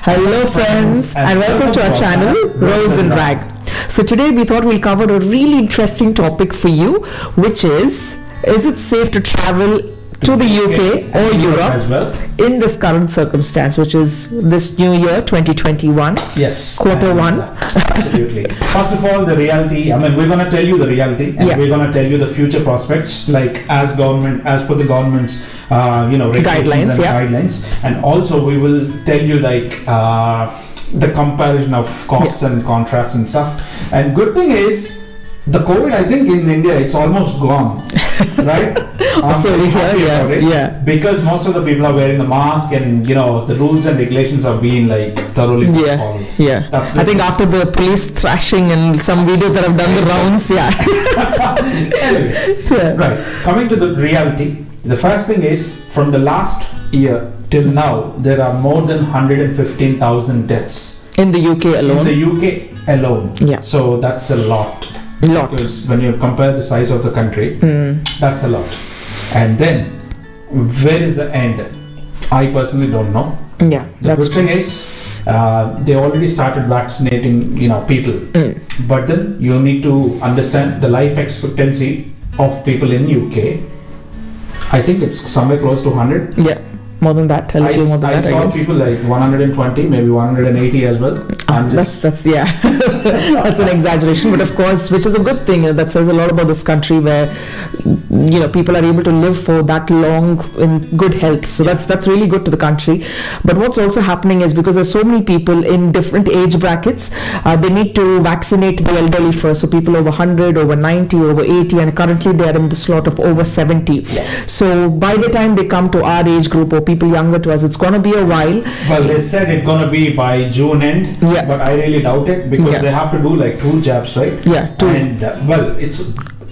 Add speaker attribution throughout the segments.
Speaker 1: Hello friends and welcome to our channel Rose and Rag. So today we thought we'll cover a really interesting topic for you, which is it safe to travel to the UK or Europe
Speaker 2: as well
Speaker 1: in this current circumstance, which is this new year 2021?
Speaker 2: Yes,
Speaker 1: quarter one.
Speaker 2: Absolutely. First of all, the reality, we're going to tell you the reality, and we're going to tell you the future prospects, like as per the government's regulations and guidelines, and also we will tell you the comparison of costs and contrasts and stuff. And good thing is, the COVID, I think in India, it's almost gone, right?
Speaker 1: So we hear,
Speaker 2: because most of the people are wearing the mask, and the rules and regulations are being thoroughly followed. That's
Speaker 1: I think after the police thrashing and some videos that have done the rounds,
Speaker 2: Anyways, right. Coming to the reality, the first thing is, from the last year till now, there are more than 115,000 deaths
Speaker 1: in the UK alone.
Speaker 2: In the UK alone.
Speaker 1: Yeah.
Speaker 2: So that's a lot. Because when you compare the size of the country, that's a lot. And then, where is the end? I personally don't know.
Speaker 1: Yeah,
Speaker 2: the good thing is, they already started vaccinating, people. But then you need to understand the life expectancy of people in UK. I think it's somewhere close to 100.
Speaker 1: Yeah. More than that, a little more than that.
Speaker 2: I saw people 120, maybe 180 as well.
Speaker 1: That's that's an exaggeration, but of course, which is a good thing. That says a lot about this country, where people are able to live for that long in good health. So that's really good to the country. But what's also happening is, because there's so many people in different age brackets, they need to vaccinate the elderly first. So people over 100, over 90, over 80, and currently they are in the slot of over 70. So by the time they come to our age group or people younger to us, it's going to be a while.
Speaker 2: Well, they said it's going to be by June end, but I really doubt it, because they have to do 2 jabs, right?
Speaker 1: Yeah, 2.
Speaker 2: And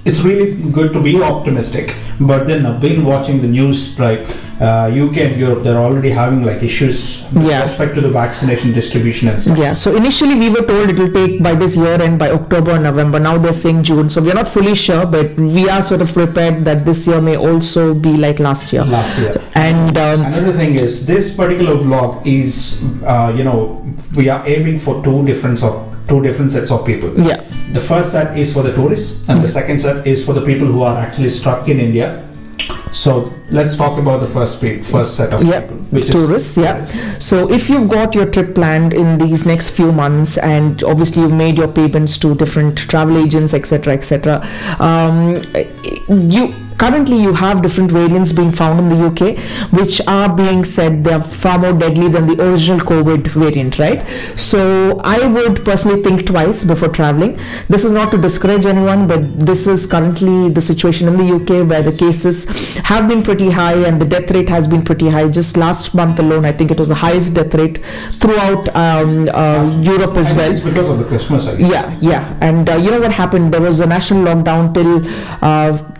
Speaker 2: it's really good to be optimistic, but then I've been watching the news, right? UK and Europe, they're already having issues with respect to the vaccination distribution and stuff.
Speaker 1: Yeah, so initially we were told it will take by this year and by October or November. Now they're saying June, so we're not fully sure, but we are sort of prepared that this year may also be like last year. And
Speaker 2: another thing is, this particular vlog is we are aiming for two different sets of people. The first set is for the tourists, and the second set is for the people who are actually stuck in India. So let's talk about the first set of people, which
Speaker 1: tourists. So if you've got your trip planned in these next few months, and obviously you've made your payments to different travel agents, etc., currently you have different variants being found in the UK, which are being said they are far more deadly than the original COVID variant, right? So I would personally think twice before traveling. This is not to discourage anyone, but this is currently the situation in the UK, where the cases have been pretty high and the death rate has been pretty high. Just last month alone, I think it was the highest death rate throughout Europe as well.
Speaker 2: It's because of the Christmas, I guess.
Speaker 1: And you know what happened? There was a national lockdown till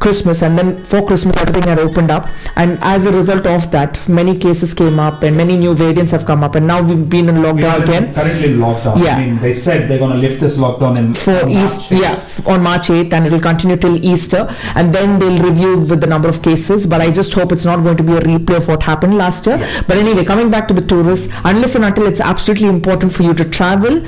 Speaker 1: Christmas, and then for Christmas everything had opened up, and as a result of that, many cases came up and many new variants have come up, and now we've been in lockdown again.
Speaker 2: Currently in lockdown. They said they're going to lift this lockdown
Speaker 1: on March 8th, and it will continue till Easter, and then they'll review with the number of cases. But I just hope it's not going to be a replay of what happened last year. But anyway, coming back to the tourists, unless and until it's absolutely important for you to travel,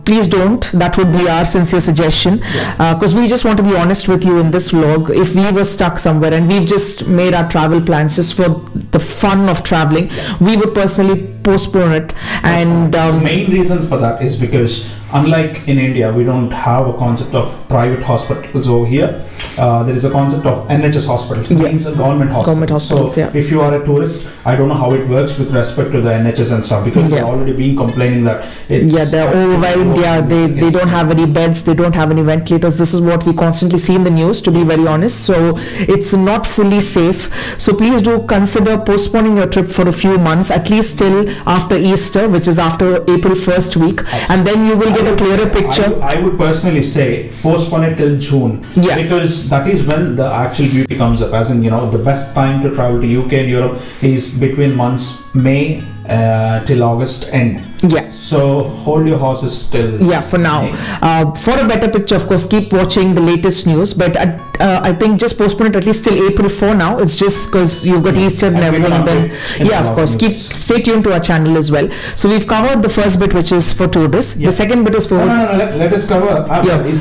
Speaker 1: please don't. That would be our sincere suggestion, because we just want to be honest with you in this vlog. If we were stuck somewhere and we've just made our travel plans just for the fun of traveling, we would personally postpone it. And
Speaker 2: the main reason for that is because, unlike in India, we don't have a concept of private hospitals over here. There is a concept of NHS hospitals, which means government hospitals. So if you are a tourist, I don't know how it works with respect to the NHS and stuff, because they're already been complaining that
Speaker 1: they're overwhelmed. They don't have any beds, they don't have any ventilators. This is what we constantly see in the news, to be very honest. So it's not fully safe. So please do consider postponing your trip for a few months, at least till after Easter, which is after April 1st week, and then you will get a clearer picture.
Speaker 2: I would personally say postpone it till June, because that is when the actual beauty comes up. As in, the best time to travel to UK and Europe is between months May till August end.
Speaker 1: Yeah.
Speaker 2: So hold your horses till.
Speaker 1: Yeah, for now. For a better picture, of course, keep watching the latest news. But I think just postpone it at least till April 4 now. It's just because you've got Easter and everything. And then, yeah, of course, stay tuned to our channel as well. So we've covered the first bit, which is for tourists. Yeah. The second bit is for.
Speaker 2: No. Let us cover.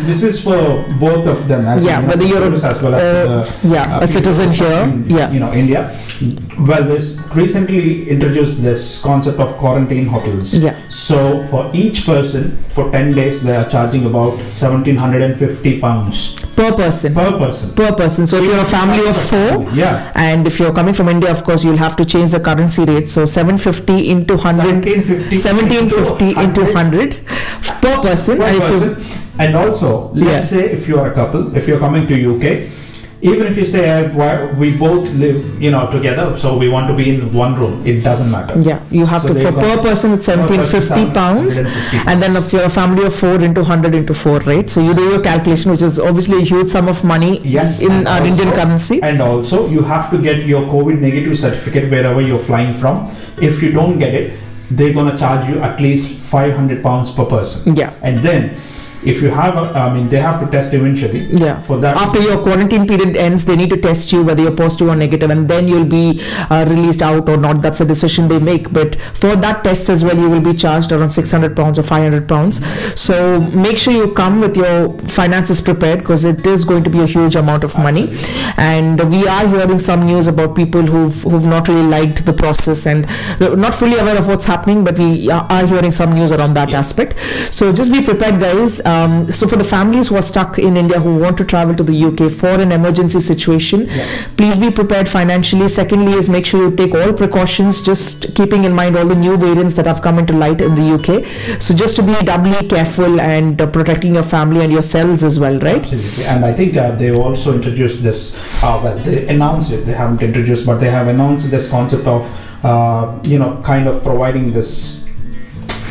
Speaker 2: This is for both of them. As
Speaker 1: whether you're
Speaker 2: as well as
Speaker 1: a citizen here.
Speaker 2: India. Well, this recently introduced this concept of quarantine hotels.
Speaker 1: Yeah.
Speaker 2: So for each person, for 10 days, they are charging about £1,750
Speaker 1: per person. Per person. So if you're a family of 4, and if you're coming from India, of course, you'll have to change the currency rate. So 750 into 100, 1750 into 100 per person.
Speaker 2: And also, let's say if you are a couple, if you're coming to UK, even if you say we both live, together, so we want to be in one room, it doesn't matter.
Speaker 1: Yeah, you have to for per person it's £1,750, and then if you're a family of 4 into 100 into 4, right? So you do your calculation, which is obviously a huge sum of money in our Indian currency.
Speaker 2: And also, you have to get your COVID negative certificate wherever you're flying from. If you don't get it, they're gonna charge you at least £500 per person.
Speaker 1: Yeah,
Speaker 2: and then. If you have, they have to test eventually.
Speaker 1: Yeah.
Speaker 2: For that,
Speaker 1: after your quarantine period ends, they need to test you whether you're positive or negative, and then you'll be released out or not. That's a decision they make. But for that test as well, you will be charged around £600 or £500. So make sure you come with your finances prepared, because it is going to be a huge amount of money. And we are hearing some news about people who've not really liked the process and not fully aware of what's happening. But we are hearing some news around that aspect. So just be prepared, guys. So for the families who are stuck in India, who want to travel to the UK for an emergency situation, please be prepared financially. Secondly is make sure you take all precautions, just keeping in mind all the new variants that have come into light in the UK. So just to be doubly careful and protecting your family and yourselves as well, right?
Speaker 2: Absolutely. And I think they also introduced this, they announced it, they haven't introduced, but they have announced this concept of, kind of providing this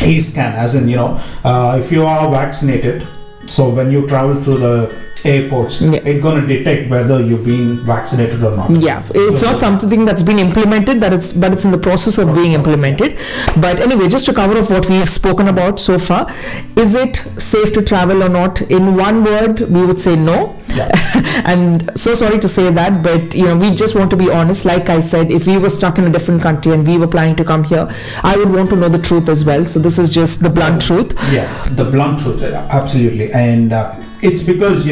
Speaker 2: e-scan, as in, if you are vaccinated, so when you travel through the airports, it's going to detect whether you're being vaccinated or not.
Speaker 1: Yeah, it's not something that's been implemented, but it's in the process of being implemented. But anyway, just to cover off what we've spoken about so far, is it safe to travel or not? In one word, we would say no. And so sorry to say that, but we just want to be honest. Like I said, if we were stuck in a different country and we were planning to come here, I would want to know the truth as well. So this is just the blunt truth.
Speaker 2: Yeah, the blunt truth, absolutely. And it's because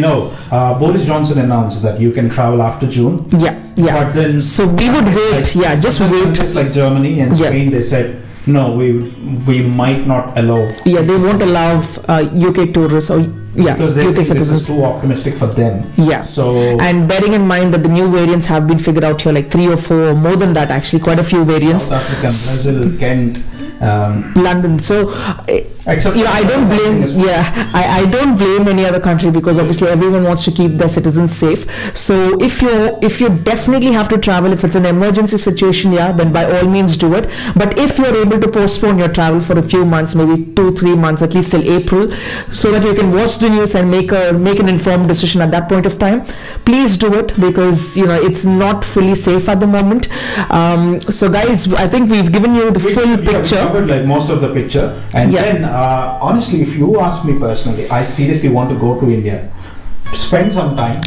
Speaker 2: Boris Johnson announced that you can travel after June.
Speaker 1: Yeah.
Speaker 2: But then,
Speaker 1: so we would wait. Just wait.
Speaker 2: Just like Germany and Spain, they said no, we might not allow.
Speaker 1: Yeah, they won't allow UK tourists or
Speaker 2: because they
Speaker 1: UK
Speaker 2: think
Speaker 1: citizens.
Speaker 2: This is too optimistic for them.
Speaker 1: Yeah.
Speaker 2: So,
Speaker 1: and bearing in mind that the new variants have been figured out here, like 3 or 4, or more than that, actually, quite a few variants.
Speaker 2: South African, Brazil, Kent.
Speaker 1: London. So I don't blame I don't blame any other country, because obviously everyone wants to keep their citizens safe. So if you definitely have to travel, if it's an emergency situation, then by all means do it. But if you're able to postpone your travel for a few months, maybe 2-3 months, at least till April, so that you can watch the news and make an informed decision at that point of time, please do it, because it's not fully safe at the moment. So guys, I think we've given you the full picture.
Speaker 2: Covered like most of the picture, and then honestly, if you ask me personally, I seriously want to go to India, spend some time,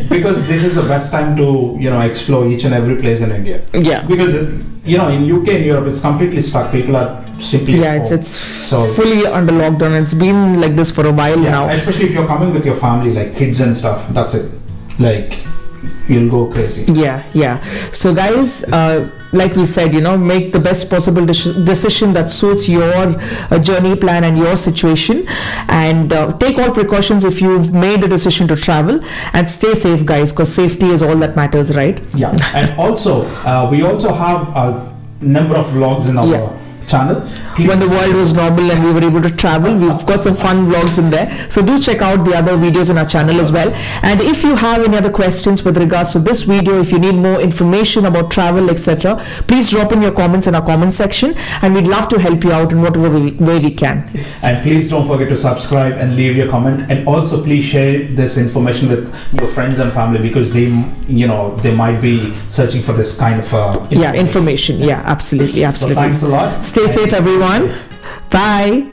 Speaker 2: because this is the best time to explore each and every place in India. Because in UK and Europe it's completely stuck. People are simply
Speaker 1: it's fully under lockdown. It's been like this for a while now.
Speaker 2: Especially if you're coming with your family, like kids and stuff. That's it. Like you'll go crazy.
Speaker 1: So guys, like we said, make the best possible decision that suits your journey plan and your situation, and take all precautions if you've made a decision to travel, and stay safe, guys, because safety is all that matters, right?
Speaker 2: And also we also have a number of vlogs in our channel.
Speaker 1: When the world was normal and we were able to travel, we've got some fun vlogs in there. So do check out the other videos in our channel as well. And if you have any other questions with regards to this video, if you need more information about travel, etc., please drop in your comments in our comment section, and we'd love to help you out in whatever way we can.
Speaker 2: And please don't forget to subscribe and leave your comment, and also please share this information with your friends and family, because they might be searching for this kind of
Speaker 1: information. Yeah, absolutely.
Speaker 2: So thanks a lot.
Speaker 1: Stay safe, everyone. Bye.